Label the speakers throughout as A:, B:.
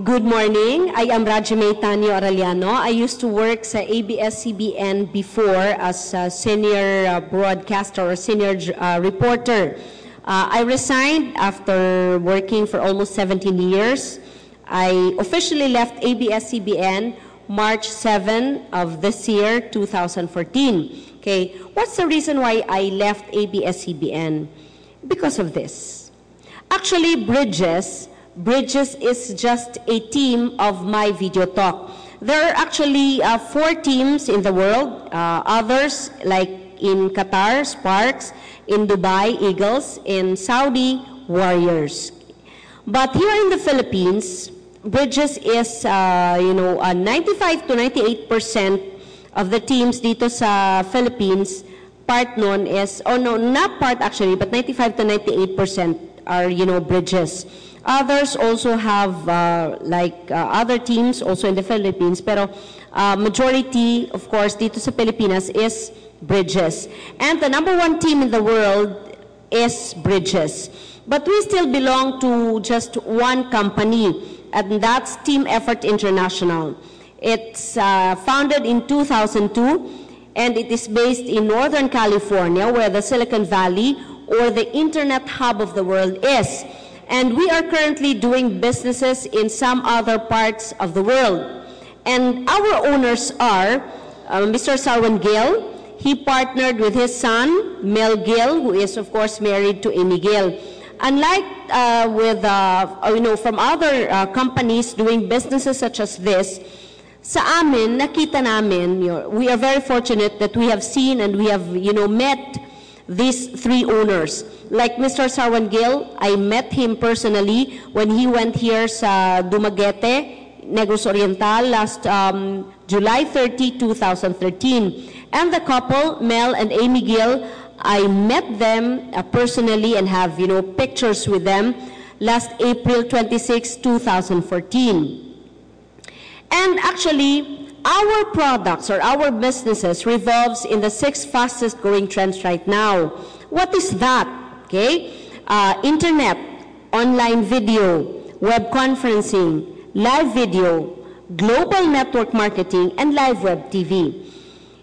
A: Good morning. I am Rajime Tanyo Arellano. I used to work sa ABS-CBN before as a senior broadcaster or senior reporter. I resigned after working for almost 17 years. I officially left ABS-CBN March 7 of this year, 2014. Okay, what's the reason why I left ABS-CBN? Because of this. Actually, Bridges is just a team of My Video Talk. There are actually 4 teams in the world. Others, like in Qatar, Sparks, in Dubai, Eagles, in Saudi, Warriors. But here in the Philippines, Bridges is, 95 to 98% of the teams dito sa Philippines, part nun is, not part actually, but 95 to 98% are, Bridges. Others also have, other teams also in the Philippines, pero majority, of course, dito sa Pilipinas is Bridges. And the #1 team in the world is Bridges. But we still belong to just one company, and that's Team Effort International. It's founded in 2002, and it is based in Northern California, where the Silicon Valley, or the internet hub of the world, is. And we are currently doing businesses in some other parts of the world. And our owners are Mr. Sarwan Gill. He partnered with his son, Mel Gill, who is, of course, married to Amy Gill. Unlike from other companies doing businesses such as this, sa amin, nakita namin, we are very fortunate that we have seen and we have, met these 3 owners. Like Mr. Sarwan Gill, I met him personally when he went here sa Dumaguete, Negros Oriental, last July 30, 2013. And the couple, Mel and Amy Gill, I met them personally and have, pictures with them last April 26, 2014. And actually, our products or our businesses revolves in the 6 fastest growing trends right now. What is that? Okay, internet, online video, web conferencing, live video, global network marketing, and live web TV.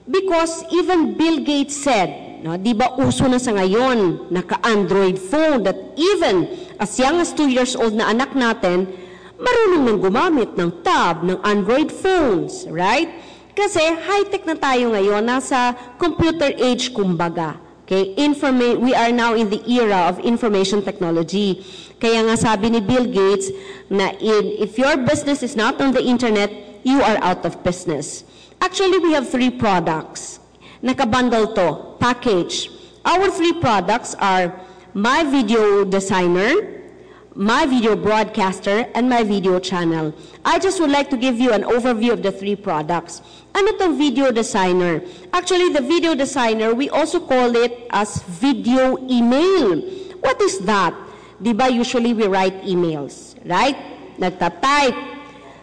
A: Because even Bill Gates said, di ba uso na sa ngayon, naka-Android phone, that even as young as 2 years old na anak natin, marunong nang gumamit ng tab, ng Android phones, right? Kasi high-tech na tayo ngayon, nasa computer age kumbaga. Okay, we are now in the era of information technology. Kaya nga sabi ni Bill Gates na if your business is not on the internet, you are out of business. Actually, we have 3 products. Nakabundle to, package. Our 3 products are My Video Designer, My Video Broadcaster, and My Video Channel. I just would like to give you an overview of the 3 products. Ano tong Video Designer? Actually, the Video Designer, we also call it as Video Email. What is that? Diba usually we write emails, right? Nagta-type.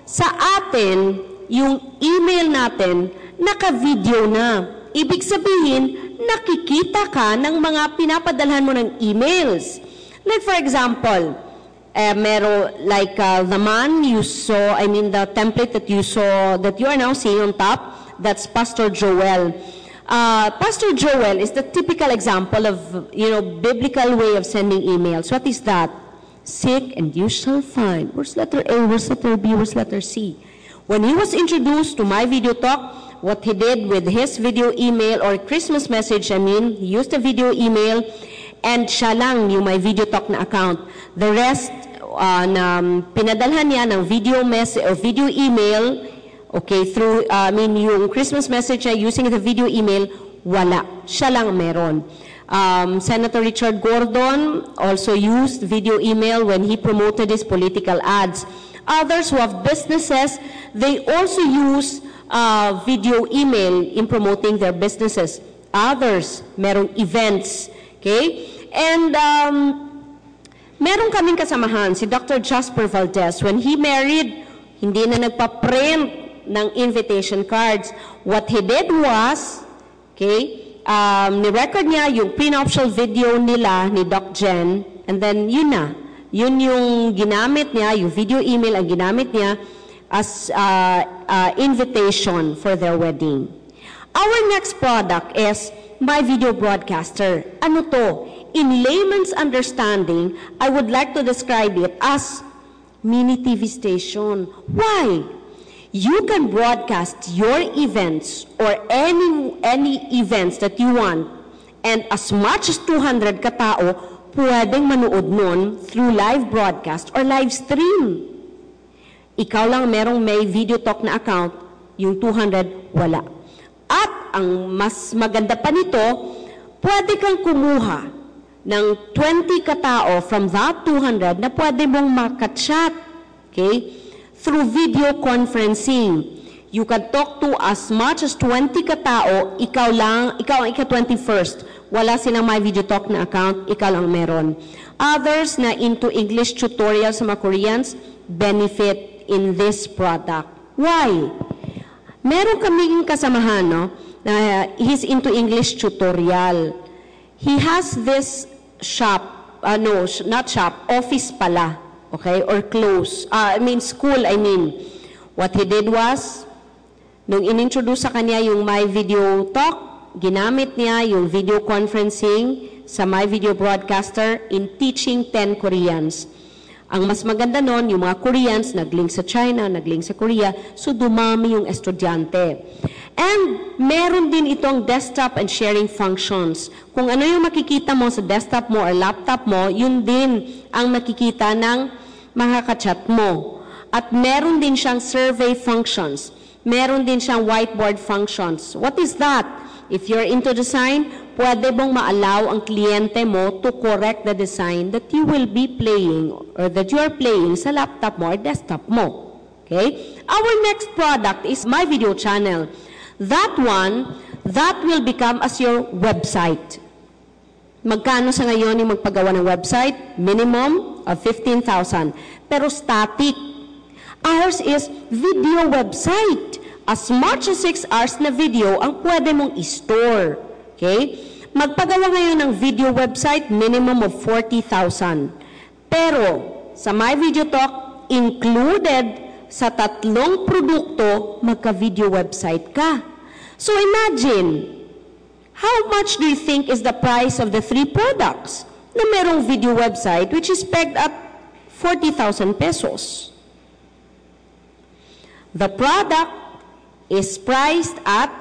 A: Sa atin, yung email natin, naka-video na. Ibig sabihin, nakikita ka ng mga pinapadalhan mo ng emails. Like for example, the man you saw, the template that you saw, that you are now seeing on top, that's Pastor Joel. Pastor Joel is the typical example of, biblical way of sending emails. What is that? Seek and you shall find. Where's letter A, where's letter B, where's letter C? When he was introduced to My Video Talk, what he did with his video email or Christmas message, he used a video email, and siya lang yung My Video Talk na account. The rest, na pinadalhan niya ng video message or video email, okay, through, yung Christmas message niya using the video email, wala. Siya lang meron. Senator Richard Gordon also used video email when he promoted his political ads. Others who have businesses, they also use video email in promoting their businesses. Others, merong events, okay? And meron kaming kasamahan, si Dr. Jasper Valdez. When he married, hindi na nagpa-print ng invitation cards. What he did was, okay, ni-record niya yung prenuptial video nila ni Doc Jen, and then yun na, Yun yung ginamit niya, yung video email ang ginamit niya as invitation for their wedding. Our next product is My Video Broadcaster. Ano to? In layman's understanding, I would like to describe it as mini TV station. Why? You can broadcast your events or any events that you want, and as much as 200 katao pwedeng manood nun through live broadcast or live stream. Ikaw lang merong may Video Talk na account, yung 200 wala. At ang mas maganda pa nito, pwede kang kumuha ng 20 katao from that 200 na pwede mong makachat, okay? Through video conferencing. You can talk to as much as 20 katao, ikaw ang ika-21st. Wala silang My Video Talk na account, ikaw lang meron. Others na into English tutorials sa mga Koreans, benefit in this product. Why? Meron kaming kasamahan, no? Na he's into English tutorial. He has this shop, not shop, office pala. Okay, or close. School. What he did was, nung in-introduce sa kanya yung My Video Talk, ginamit niya yung video conferencing sa My Video Broadcaster in teaching 10 Koreans. Ang mas maganda nun, yung mga Koreans, nag-link sa China, nag-link sa Korea, so dumami yung estudyante. And meron din itong desktop and sharing functions. Kung ano yung makikita mo sa desktop mo or laptop mo, yun din ang makikita ng mga kachat mo. At meron din siyang survey functions. Meron din siyang whiteboard functions. What is that? If you're into design, pwede mong ma-allow ang kliyente mo to correct the design that you will be playing or that you are playing sa laptop mo or desktop mo. Okay? Our next product is My Video Channel. That will become as your website. Magkano sa ngayon yung magpagawa ng website? Minimum of 15,000. Pero static. Ours is video website. As much as 6 hours na video ang pwede mong i-store. Okay? Magpagawa ngayon ng video website, minimum of 40,000. Pero sa My Video Talk, included sa 3 produkto, magka-video website ka. So imagine, how much do you think is the price of the 3 products na merong video website which is pegged at 40,000 pesos? The product is priced at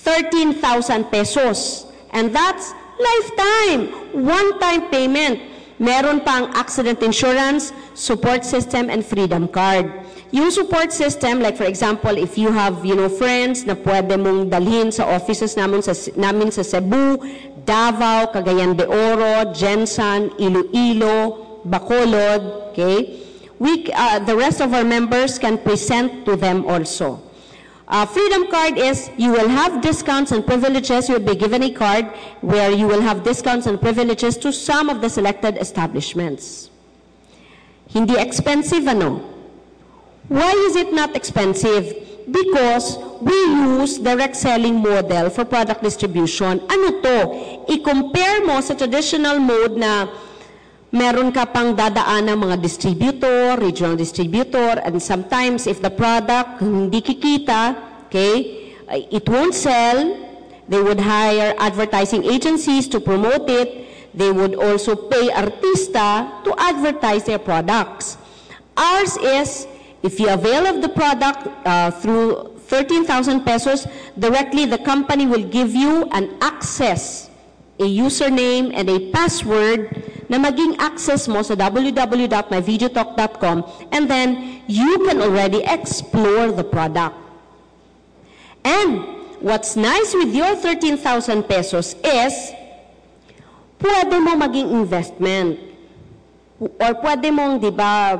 A: 13,000 pesos. And that's lifetime, one-time payment. Meron pang accident insurance, support system, and freedom card. Yung support system, like for example, if you have, friends na pwede mong dalhin sa offices namin sa Cebu, Davao, Cagayan de Oro, Jensan, Iloilo, Bacolod, okay? The rest of our members can present to them also. Freedom card is you will have discounts and privileges. You'll be given a card where you will have discounts and privileges to some of the selected establishments. Hindi expensive, ano? Why is it not expensive? Because we use direct selling model for product distribution. Ano to? I-compare mo sa traditional mode na meron ka pang dadaan ng mga distributor, regional distributor, and sometimes if the product hindi kikita, okay, it won't sell. They would hire advertising agencies to promote it. They would also pay artista to advertise their products. Ours is, if you avail of the product through 13,000 pesos, directly the company will give you an access, a username and a password na maging access mo sa www.myvideotalk.com, and then you can already explore the product. And what's nice with your 13,000 pesos is pwede mo maging investment. Or pwede mong, di ba,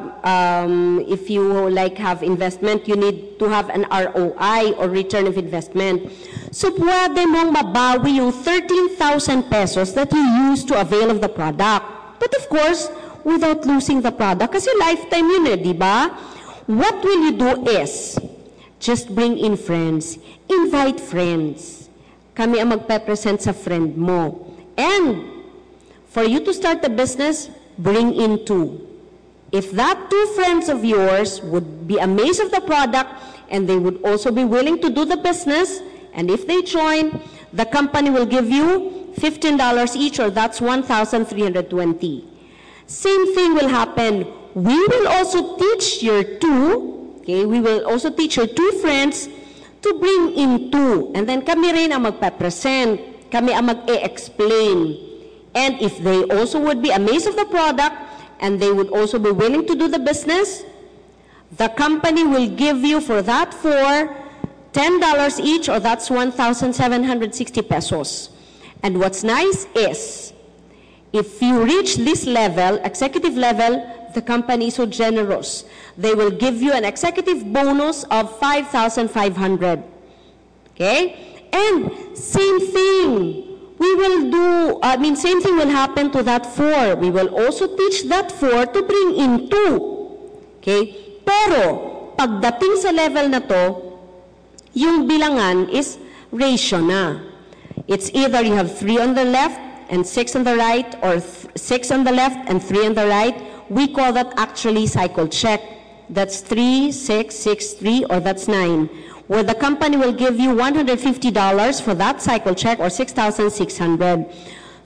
A: if you have investment, you need to have an ROI or return of investment. So pwede mong mabawi yung 13,000 pesos that you used to avail of the product. But of course, without losing the product, kasi lifetime yun di ba? What will you do is, just bring in friends. Invite friends. Kami ang magpe-present sa friend mo. And for you to start a business, bring in 2. If that 2 friends of yours would be amazed of the product and they would also be willing to do the business, and if they join, the company will give you $15 each, or that's $1,320. Same thing will happen. We will also teach your 2, okay, we will also teach your 2 friends to bring in 2. And then kami rin ang magpa-present, kami ang mag-e-explain. And if they also would be amazed of the product, and they would also be willing to do the business, the company will give you for that $10 each, or that's 1,760 pesos. And what's nice is, if you reach this level, executive level, the company is so generous. They will give you an executive bonus of 5,500. Okay? And same thing. We will do, same thing will happen to that 4. We will also teach that 4 to bring in 2. Okay? Pero, pagdating sa level na to, yung bilangan is ratio na. It's either you have 3 on the left and 6 on the right, or 6 on the left and 3 on the right. We call that actually cycle check. That's 3, 6, 6, 3, or that's 9. Where the company will give you $150 for that cycle check, or 6,600.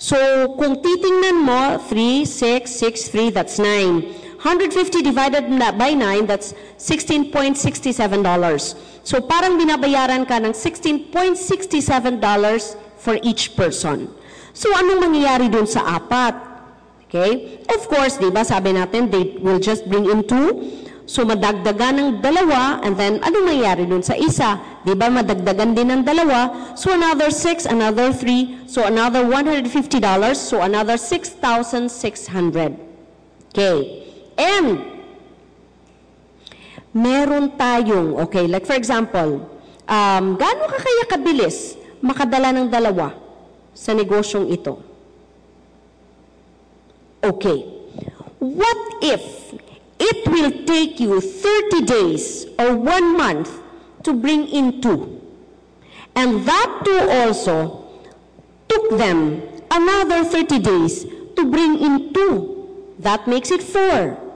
A: So, kung titingnan mo, 3, 6, 6, 3, that's 9. 150 divided by 9, that's $16.67. So, parang binabayaran ka ng $16.67 for each person. So, anong mangyayari dun sa 4? Okay? Of course, di ba, sabi natin, they will just bring in 2. So, madagdagan ng 2, and then, anong mangyayari dun sa isa? Di ba, madagdagan din ng 2. So, another 6, another 3. So, another $150. So, another 6,600. Okay. And, meron tayong, okay, like for example, gaano ka kaya kabilis makadala ng 2 sa negosyong ito? Okay. What if it will take you 30 days or 1 month to bring in 2? And that 2 also took them another 30 days to bring in 2. That makes it 4.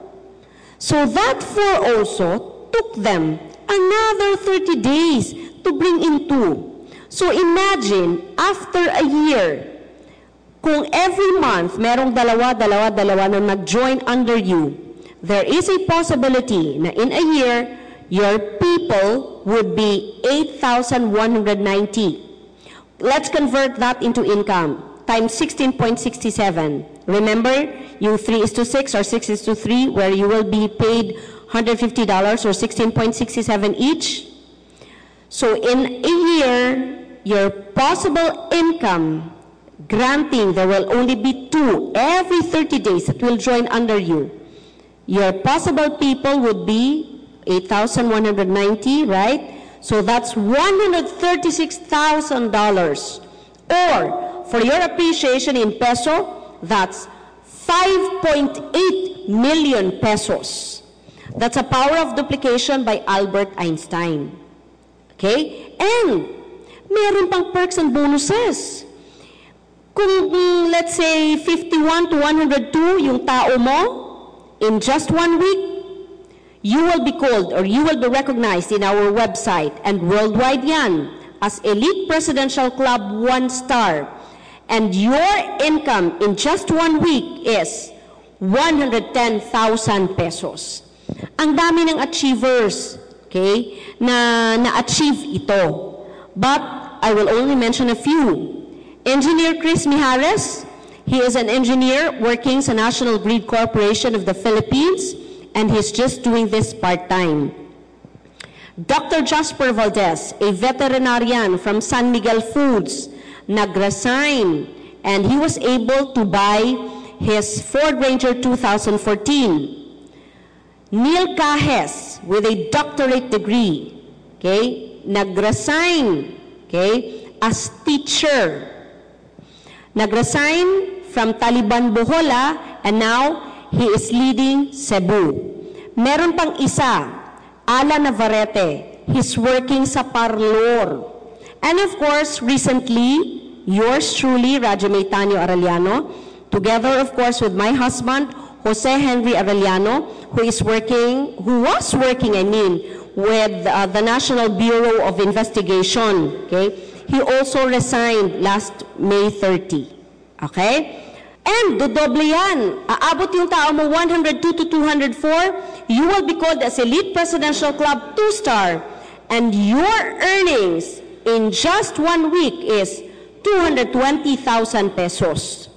A: So that 4 also took them another 30 days to bring in 2. So imagine, after a year, kung every month merong 2 na mag-join under you, there is a possibility na in a year, your people would be 8,190. Let's convert that into income, times 16.67. Remember, yung 3:6 or 6:3, where you will be paid $150 or 16.67 each. So in a year, your possible income, granting there will only be 2 every 30 days that will join under you. Your possible people would be 8,190, right? So that's $136,000. Or, for your appreciation in peso, that's 5.8 million pesos. That's a power of duplication by Albert Einstein. Okay? And, meron pang perks and bonuses. Kung, let's say, 51 to 102 yung tao mo, in just 1 week, you will be called or you will be recognized in our website and worldwide yan as Elite Presidential Club 1 star. And your income in just 1 week is 110,000 pesos. Ang dami ng achievers, okay, na-achieve ito. But I will only mention a few. Engineer Chris Mijares, he is an engineer working sa National Grid Corporation of the Philippines, and he's just doing this part-time. Dr. Jasper Valdez, a veterinarian from San Miguel Foods, nag-resign, and he was able to buy his Ford Ranger 2014. Neil Cajes, with a doctorate degree, okay, nag-resign, okay, as teacher. Nag-resign from Taliban Bohola, and now he is leading Cebu. Meron pang isa, Alan Navarrete. He's working sa Parlor. And of course, recently, yours truly, Raja Maytanio Arellano, together of course with my husband, Jose Henry Arellano, who was working, with the National Bureau of Investigation. Okay? He also resigned last May 30. Okay? And dodoble yan. Aabot yung tao mo 102 to 204, you will be called as Elite Presidential Club 2-star. And your earnings in just 1 week is 220,000 pesos.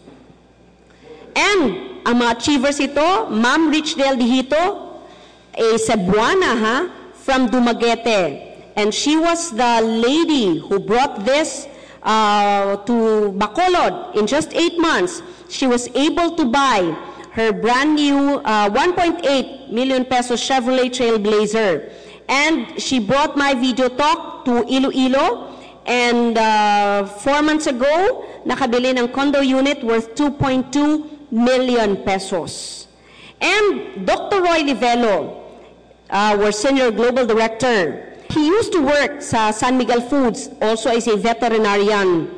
A: And ang mga achievers ito, Ma'am Richdale Dihito, a Cebuana, from Dumaguete. And she was the lady who brought this to Bacolod in just 8 months. She was able to buy her brand new 1.8 million pesos Chevrolet Trailblazer. And she brought my video talk to Iloilo. And 4 months ago, nakabili ng condo unit worth 2.2 million pesos. And Dr. Roy Livelo, our Senior Global Director, he used to work sa San Miguel Foods, also as a veterinarian.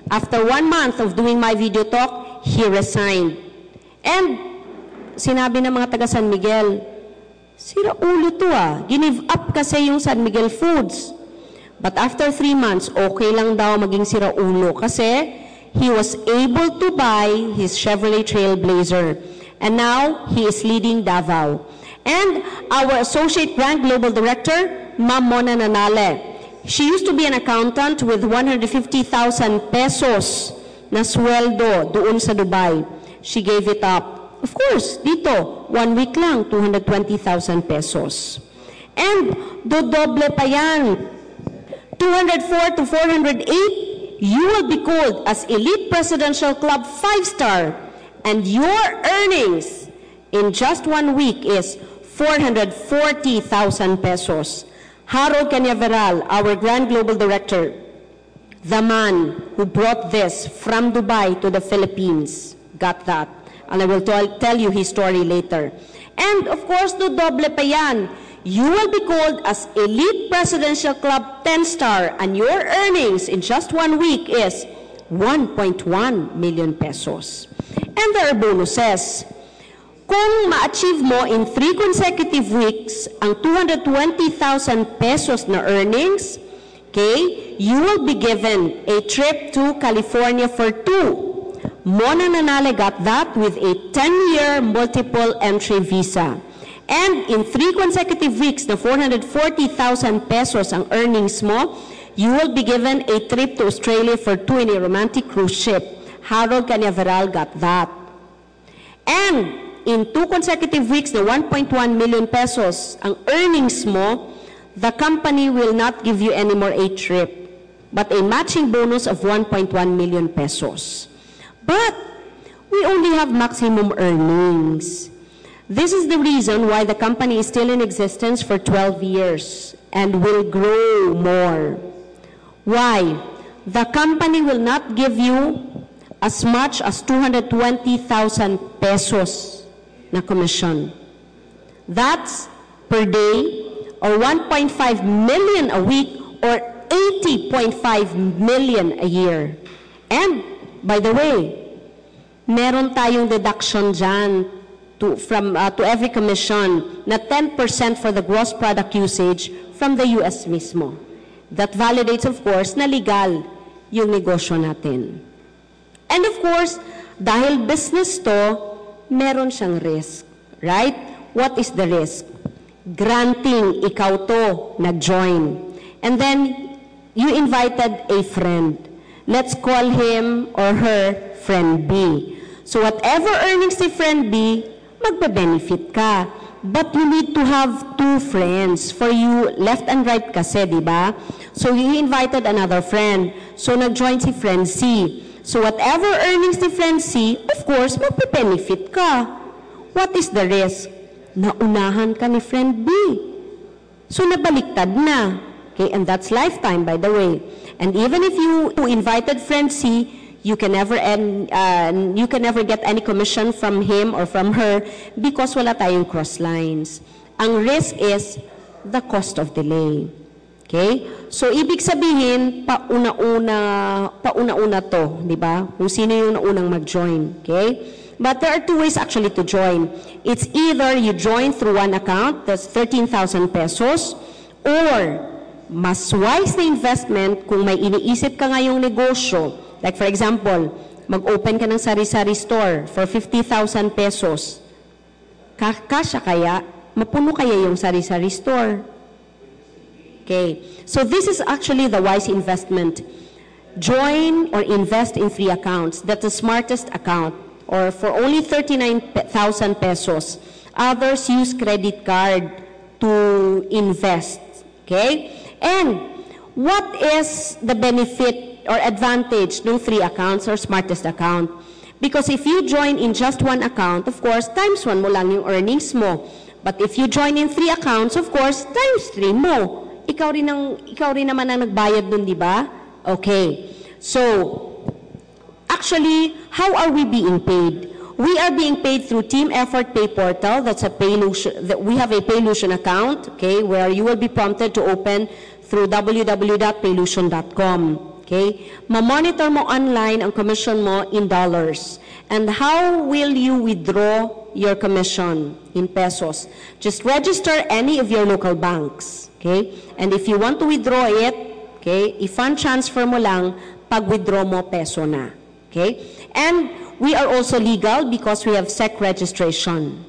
A: After 1 month of doing my video talk, he resigned. And sinabi ng mga taga San Miguel, sira ulo to Ginive up kasi yung San Miguel Foods. But after 3 months, okay lang daw maging sira ulo kasi he was able to buy his Chevrolet Trailblazer. And now, he is leading Davao. And our Associate Grand Global Director, Ma'am Mona Nanale. She used to be an accountant with 150,000 pesos na sweldo doon sa Dubai. She gave it up. Of course, dito, 1 week lang, 220,000 pesos. And dodoble pa yan. 204 to 408, you will be called as Elite Presidential Club 5-star. And your earnings in just 1 week is 440,000 pesos. Harold Cañaveral, our Grand Global Director, the man who brought this from Dubai to the Philippines, got that. And I will tell you his story later. And of course, dodoble pa yan. You will be called as Elite Presidential Club 10-star, and your earnings in just 1 week is 1.1 million pesos. And there are bonuses. Kung ma-achieve mo in 3 consecutive weeks ang 220,000 pesos na earnings, okay, you will be given a trip to California for 2. Mona Nanale got that with a 10-year multiple entry visa. And in 3 consecutive weeks na 440,000 pesos ang earnings mo, you will be given a trip to Australia for 2 in a romantic cruise ship. Harold Cañaveral got that. And in 2 consecutive weeks na 1.1 million pesos ang earnings mo, the company will not give you anymore a trip, but a matching bonus of 1.1 million pesos. But we only have maximum earnings. This is the reason why the company is still in existence for 12 years and will grow more. Why? The company will not give you as much as 220,000 pesos na commission. That's per day or 1.5 million a week or 80.5 million a year. And by the way, meron tayong deduction dyan to every commission na 10% for the gross product usage from the US mismo. That validates, of course, na legal yung negosyo natin. And of course, dahil business to, meron siyang risk, right? What is the risk? Granting ikaw to nag-join. And then, you invited a friend. Let's call him or her friend B. So whatever earnings ni friend B, magbe-benefit ka. But you need to have 2 friends for you, left and right kasi, di ba? So you invited another friend. So nag-join si friend C. So whatever earnings ni friend C, of course, magbe-benefit ka. What is the risk? Naunahan ka ni friend B. So nabaliktad na. Okay, and that's lifetime, by the way. And even if you invited friend C, you can never get any commission from him or from her because wala tayong cross lines. Ang risk is the cost of delay. Okay? So, ibig sabihin, pauna-una to, di ba? Kung sino yung naunang mag-join. Okay? But there are two ways actually to join. It's either you join through one account, that's 13,000 pesos, or mas wise na investment kung may iniisip ka ngayong negosyo. Like for example, mag-open ka ng sari-sari store for 50,000 pesos. Kasya kaya? Mapuno kaya yung sari-sari store? Okay. So this is actually the wise investment. Join or invest in 3 accounts. That's the smartest account. Or for only 39,000 pesos. Others use credit card to invest. Okay? And what is the benefit or advantage ng 3 accounts or smartest account? Because if you join in just one account, of course, times 1 mo lang yung earnings mo. But if you join in 3 accounts, of course, times 3 mo. Ikaw rin naman ang nagbayad dun, di ba? Okay. So, actually, how are we being paid? We are being paid through Team Effort Pay Portal. That's a Paylution. We have a Paylution account, okay, where you will be prompted to open through www.paylution.com. Okay? Ma-monitor mo online ang commission mo in dollars. And how will you withdraw your commission in pesos? Just register any of your local banks. Okay? And if you want to withdraw it, okay, i-fund transfer mo lang, pag-withdraw mo peso na. Okay? And we are also legal because we have SEC registration.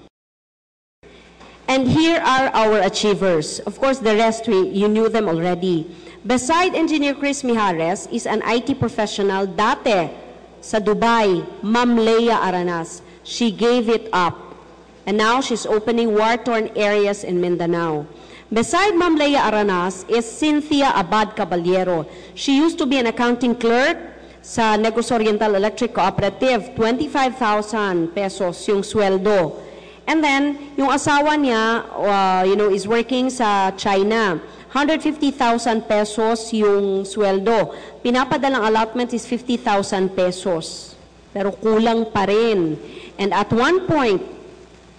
A: And here are our achievers. Of course, the rest, you knew them already. Beside Engineer Chris Mijares is an IT professional dati sa Dubai, Ma'am Leia Aranas. She gave it up. And now she's opening war-torn areas in Mindanao. Beside Ma'am Leia Aranas is Cynthia Abad Caballero. She used to be an accounting clerk sa Negros Oriental Electric Cooperative. 25,000 pesos yung sweldo. And then, yung asawa niya, is working sa China. 150,000 pesos yung sweldo. Pinapadalang allotment is 50,000 pesos. Pero kulang pa rin. And at one point,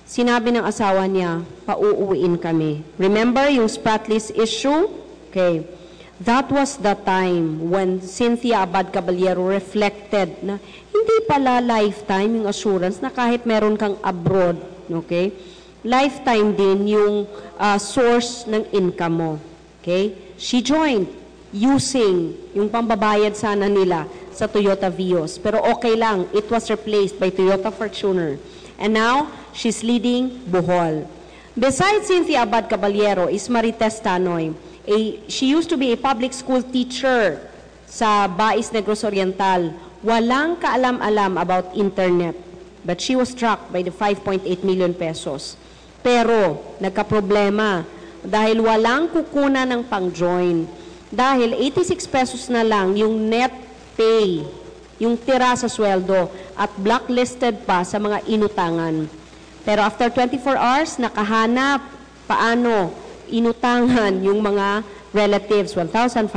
A: sinabi ng asawa niya, pauuwiin kami. Remember yung Spratlys issue? Okay. That was the time when Cynthia Abad Caballero reflected na hindi pala lifetime yung assurance na kahit meron kang abroad, okay? Lifetime din yung source ng income mo. Okay? She joined using yung pambabayad sana nila sa Toyota Vios. Pero okay lang, it was replaced by Toyota Fortuner. And now, she's leading Bohol. Besides Cynthia Abad Caballero is Marites Tanoy. She used to be a public school teacher sa Bais Negros Oriental. Walang kaalam-alam about internet. But she was struck by the 5.8 million pesos. Pero, nagka-problema dahil walang kukuna ng pang-join. Dahil 86 pesos na lang yung net pay, yung tira sa sweldo, at blacklisted pa sa mga inutangan. Pero after 24 hours, nakahanap paano inutangan yung mga relatives, 1,500,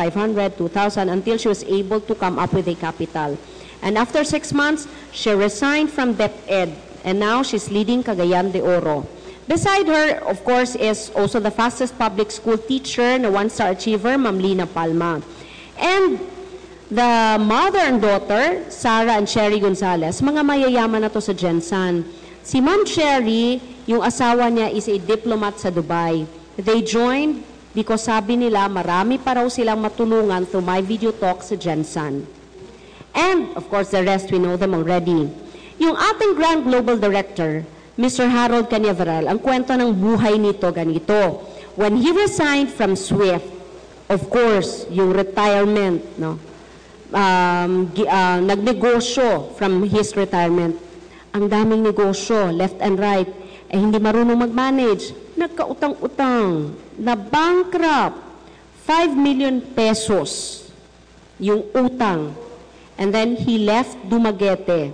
A: 2,000, until she was able to come up with a capital. And after 6 months, she resigned from DepEd, and now she's leading Cagayan de Oro. Beside her, of course, is also the fastest public school teacher na one-star achiever, Ma'am Lina Palma. And the mother and daughter, Sarah and Sherry Gonzalez, mga mayayaman na to sa Gensan. Si Ma'am Sherry, yung asawa niya is a diplomat sa Dubai. They joined because sabi nila marami pa raw silang matulungan through my video talk sa Gensan. And, of course, the rest, we know them already. Yung ating Grand Global Director, Mr. Harold Cañaveral, ang kwento ng buhay nito ganito. When he resigned from SWIFT, of course, yung retirement, no? Nagnegosyo from his retirement. Ang daming negosyo, left and right, hindi marunong mag-manage. Nagkautang-utang, na-bankrupt, 5 million pesos yung utang. And then he left Dumaguete.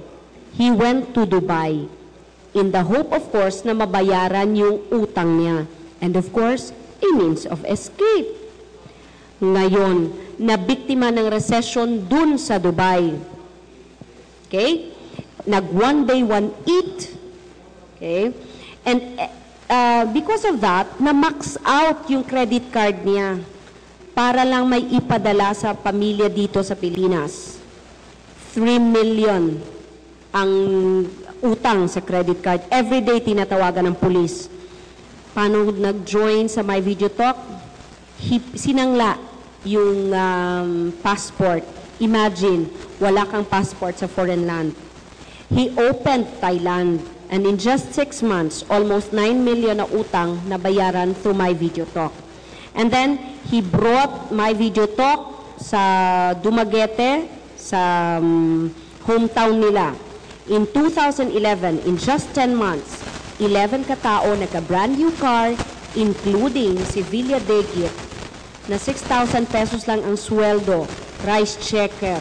A: He went to Dubai. In the hope, of course, na mabayaran yung utang niya. And of course, a means of escape. Ngayon, nabiktima ng recession dun sa Dubai. Okay? Nag-one day, one eat. Okay? And because of that, na-max out yung credit card niya para lang may ipadala sa pamilya dito sa Pilipinas. 3 million ang utang sa credit card. Everyday tinatawagan ng police. Paano nag-join sa My Video Talk? Sinangla yung passport. Imagine, wala kang passport sa foreign land. He opened Thailand, and in just 6 months, almost 9 million na utang na bayaran through My Video Talk. And then, he brought My Video Talk sa Dumaguete, sa hometown nila. In 2011, in just 10 months, 11 katao nagka-brand new car, including si Villa Degit, na 6,000 pesos lang ang sweldo, rice checker.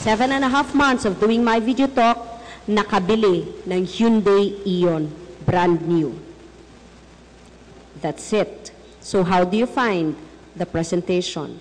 A: 7.5 months of doing My Video Talk, nakabili ng Hyundai Eon, brand new. That's it. So how do you find the presentation?